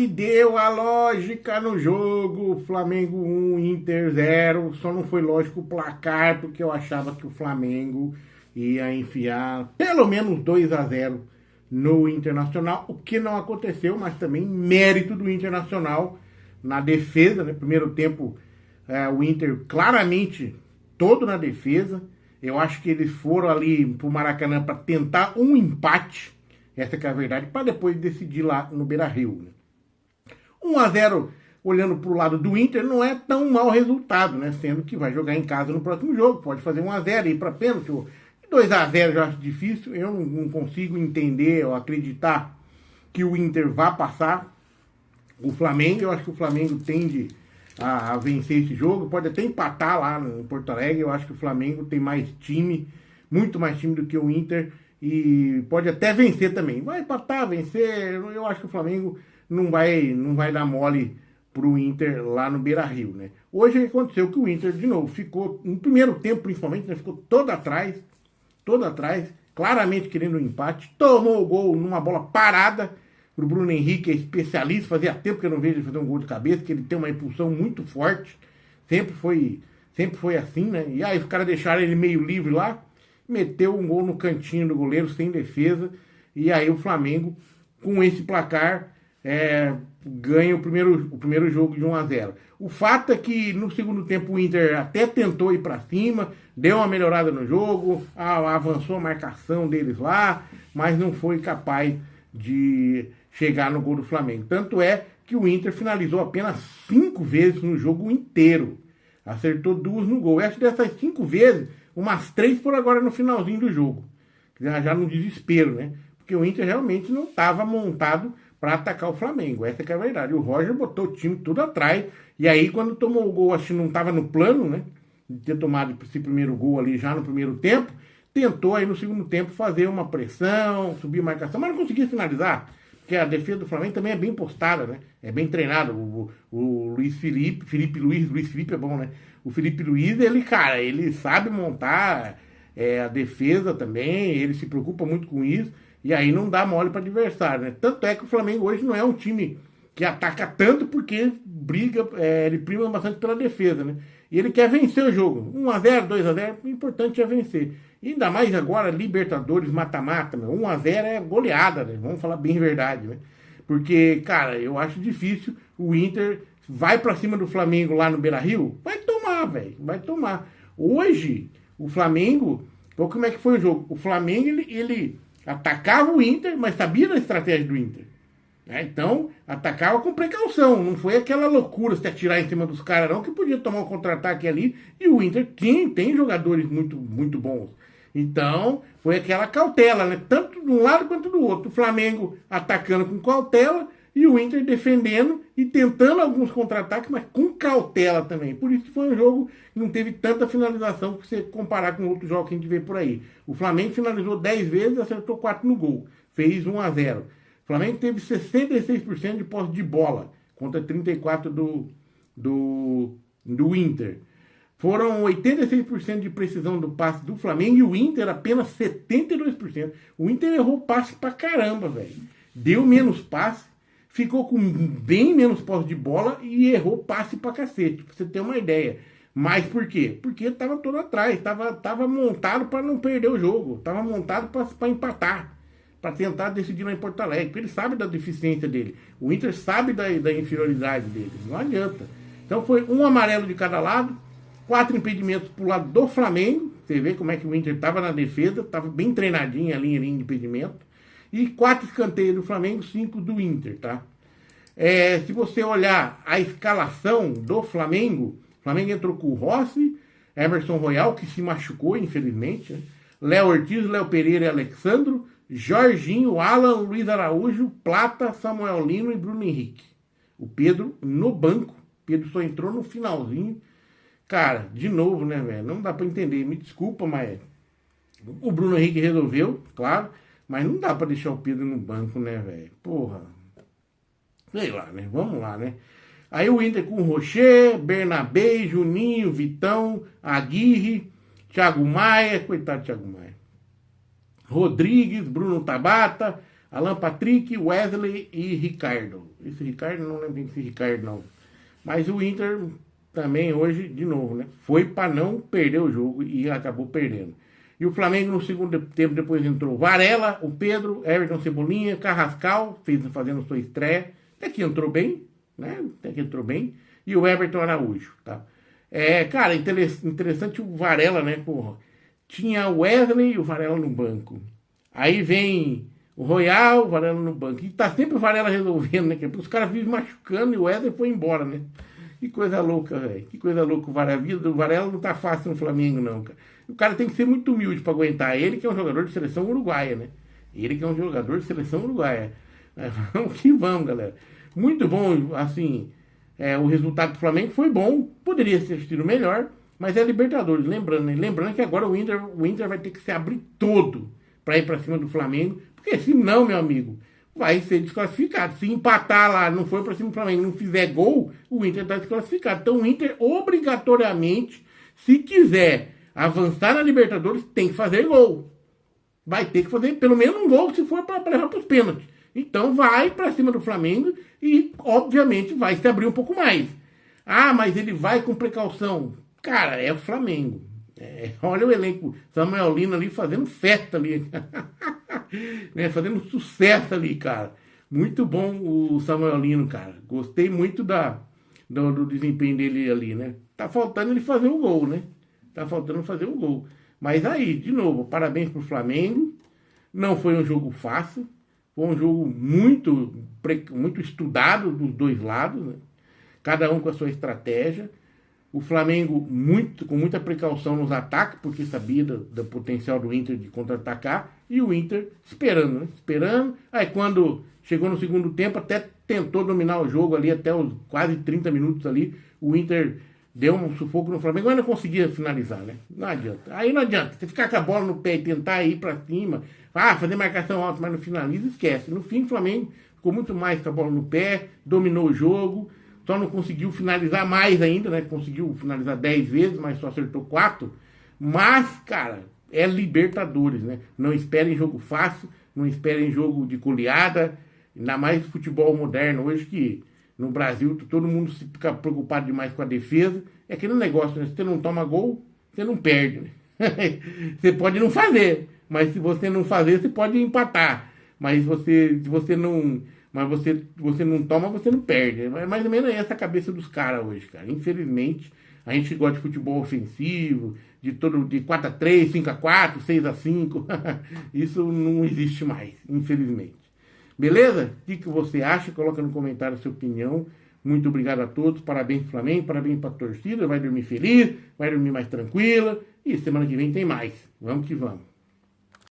Deu a lógica no jogo, Flamengo 1, Inter 0, só não foi lógico o placar, porque eu achava que o Flamengo ia enfiar pelo menos 2-0 no Internacional, o que não aconteceu, mas também mérito do Internacional na defesa, né? Primeiro tempo, o Inter claramente todo na defesa, eu acho que eles foram ali pro Maracanã para tentar um empate, essa que é a verdade, para depois decidir lá no Beira-Rio, né? 1-0, olhando para o lado do Inter, não é tão mau resultado, né? Sendo que vai jogar em casa no próximo jogo, pode fazer 1-0 e ir para pênalti. 2-0 eu acho difícil, eu não consigo entender ou acreditar que o Inter vá passar o Flamengo. Eu acho que o Flamengo tende a vencer esse jogo, pode até empatar lá em Porto Alegre. Eu acho que o Flamengo tem mais time, muito mais time do que o Inter, e pode até vencer também. Vai empatar, vencer, eu acho que o Flamengo não vai dar mole pro Inter lá no Beira-Rio, né? Hoje aconteceu que o Inter, de novo, ficou, no primeiro tempo principalmente, né, ficou todo atrás, claramente querendo um empate, tomou o gol numa bola parada. O Bruno Henrique é especialista, fazia tempo que eu não vejo ele fazer um gol de cabeça, que ele tem uma impulsão muito forte, sempre foi assim, né? E aí os caras deixaram ele meio livre lá, meteu um gol no cantinho do goleiro, sem defesa, e aí o Flamengo, com esse placar, ganha o primeiro jogo de 1-0. O fato é que no segundo tempo o Inter até tentou ir para cima, deu uma melhorada no jogo, avançou a marcação deles lá, mas não foi capaz de chegar no gol do Flamengo. Tanto é que o Inter finalizou apenas 5 vezes no jogo inteiro. Acertou 2 no gol. Eu acho que dessas 5 vezes, umas 3 por agora no finalzinho do jogo. Já no desespero, né? Porque o Inter realmente não estava montado para atacar o Flamengo. Essa que é a verdade. O Roger botou o time tudo atrás. E aí, quando tomou o gol, acho que não estava no plano, né? De ter tomado esse primeiro gol ali já no primeiro tempo. Tentou aí no segundo tempo fazer uma pressão, subir marcação, mas não conseguia finalizar. Porque a defesa do Flamengo também é bem postada, né? É bem treinado. O Luiz Felipe Luiz é bom, né? O Felipe Luiz, ele sabe montar a defesa também, ele se preocupa muito com isso. E aí não dá mole para adversário, né? Tanto é que o Flamengo hoje não é um time que ataca tanto, porque ele prima bastante pela defesa, né? E ele quer vencer o jogo. 1-0, 2-0, o importante é vencer. E ainda mais agora, Libertadores, mata-mata, 1-0 é goleada, né? Vamos falar bem a verdade, né? Porque, cara, eu acho difícil o Inter vai para cima do Flamengo lá no Beira-Rio, vai tomar, velho, vai tomar. Hoje, o Flamengo, como é que foi o jogo? O Flamengo, ele atacava o Inter, mas sabia da estratégia do Inter. Então, atacava com precaução. Não foi aquela loucura se atirar em cima dos caras, não, que podia tomar um contra-ataque ali. E o Inter tem jogadores muito, muito bons. Então, foi aquela cautela, né? Tanto de um lado quanto do outro. O Flamengo atacando com cautela e o Inter defendendo e tentando alguns contra-ataques, mas com cautela também. Por isso que foi um jogo que não teve tanta finalização que você comparar com outros jogos que a gente vê por aí. O Flamengo finalizou 10 vezes e acertou 4 no gol. Fez 1-0. O Flamengo teve 66% de posse de bola contra 34% do Inter. Foram 86% de precisão do passe do Flamengo e o Inter apenas 72%. O Inter errou passe pra caramba, velho. Deu menos passe, ficou com bem menos posse de bola e errou passe pra cacete, pra você ter uma ideia. Mas por quê? Porque tava todo atrás, tava montado para não perder o jogo, tava montado para empatar, para tentar decidir lá em Porto Alegre, porque ele sabe da deficiência dele. O Inter sabe da inferioridade dele, não adianta. Então foi um amarelo de cada lado, 4 impedimentos pro lado do Flamengo, você vê como é que o Inter estava na defesa, estava bem treinadinho a linha de impedimento, e 4 escanteios do Flamengo, 5 do Inter, tá? Se você olhar a escalação do Flamengo, o Flamengo entrou com o Rossi, Emerson Royal, que se machucou, infelizmente, né? Léo Ortiz, Léo Pereira e Alexandro, Jorginho, Alan, Luiz Araújo, Plata, Samuel Lino e Bruno Henrique. O Pedro no banco, o Pedro só entrou no finalzinho. Cara, de novo, né, velho? Não dá pra entender. Me desculpa, mas o Bruno Henrique resolveu, claro. Mas não dá pra deixar o Pedro no banco, né, velho? Porra. Sei lá, né? Vamos lá, né? Aí o Inter com o Rocher, Bernabé, Juninho, Vitão, Aguirre, Thiago Maia. Coitado do Thiago Maia. Rodrigues, Bruno Tabata, Alan Patrick, Wesley e Ricardo. Esse Ricardo, não lembro desse Ricardo não. Mas o Inter também hoje, de novo, né? Foi para não perder o jogo e acabou perdendo. E o Flamengo no segundo tempo depois entrou Varela, o Pedro, Everton Cebolinha, Carrascal, fazendo sua estreia. Até que entrou bem, né? Até que entrou bem. E o Everton Araújo, tá? Cara, interessante o Varela, né? Porra. Tinha o Wesley e o Varela no banco. Aí vem o Royal, o Varela no banco. E tá sempre o Varela resolvendo, né? Porque os caras vivem machucando e o Wesley foi embora, né? Que coisa louca, velho. Que coisa louca. A vida do Varela não tá fácil no Flamengo, não, cara. O cara tem que ser muito humilde pra aguentar. Ele que é um jogador de seleção uruguaia, né? Ele que é um jogador de seleção uruguaia. Vamos que vamos, galera. Muito bom, assim, o resultado do Flamengo foi bom. Poderia ter sido melhor, mas é Libertadores. Lembrando, né? Lembrando que agora o Inter vai ter que se abrir todo pra ir pra cima do Flamengo. Porque senão, meu amigo, vai ser desclassificado. Se empatar lá, não for pra cima do Flamengo, não fizer gol, o Inter tá desclassificado. Então o Inter, obrigatoriamente, se quiser avançar na Libertadores, tem que fazer gol. Vai ter que fazer pelo menos um gol se for para levar para os pênaltis. Então vai para cima do Flamengo e, obviamente, vai se abrir um pouco mais. Ah, mas ele vai com precaução. Cara, é o Flamengo. Olha o elenco. Samuel Lino ali fazendo festa ali. Né, fazendo sucesso ali, cara. Muito bom o Samuel Lino, cara. Gostei muito do desempenho dele ali, né? Tá faltando ele fazer o gol, né? Tá faltando fazer o gol. Mas aí, de novo, parabéns pro Flamengo. Não foi um jogo fácil. Foi um jogo muito estudado dos dois lados, né? Cada um com a sua estratégia. O Flamengo com muita precaução nos ataques, porque sabia do potencial do Inter de contra-atacar. E o Inter esperando, né? Esperando. Aí quando chegou no segundo tempo, até tentou dominar o jogo ali até os quase 30 minutos ali. O Inter deu um sufoco no Flamengo, mas não conseguia finalizar, né? Não adianta. Aí não adianta. Você ficar com a bola no pé e tentar ir pra cima, fazer marcação alta, mas não finaliza, esquece. No fim, o Flamengo ficou muito mais com a bola no pé, dominou o jogo, só não conseguiu finalizar mais ainda, né? Conseguiu finalizar 10 vezes, mas só acertou 4. Mas, cara, é Libertadores, né? Não esperem jogo fácil, não esperem jogo de goleada, ainda mais futebol moderno hoje que no Brasil todo mundo fica preocupado demais com a defesa. É aquele negócio, né? Se você não toma gol, você não perde, né? Você pode não fazer, mas se você não fazer, você pode empatar. Mas se você não toma, você não perde. É mais ou menos essa a cabeça dos caras hoje, cara. Infelizmente, a gente gosta de futebol ofensivo, de 4-3, 5-4, 6-5. Isso não existe mais, infelizmente. Beleza? O que você acha? Coloca no comentário a sua opinião. Muito obrigado a todos. Parabéns pro Flamengo, parabéns pra torcida. Vai dormir feliz, vai dormir mais tranquila. E semana que vem tem mais. Vamos que vamos.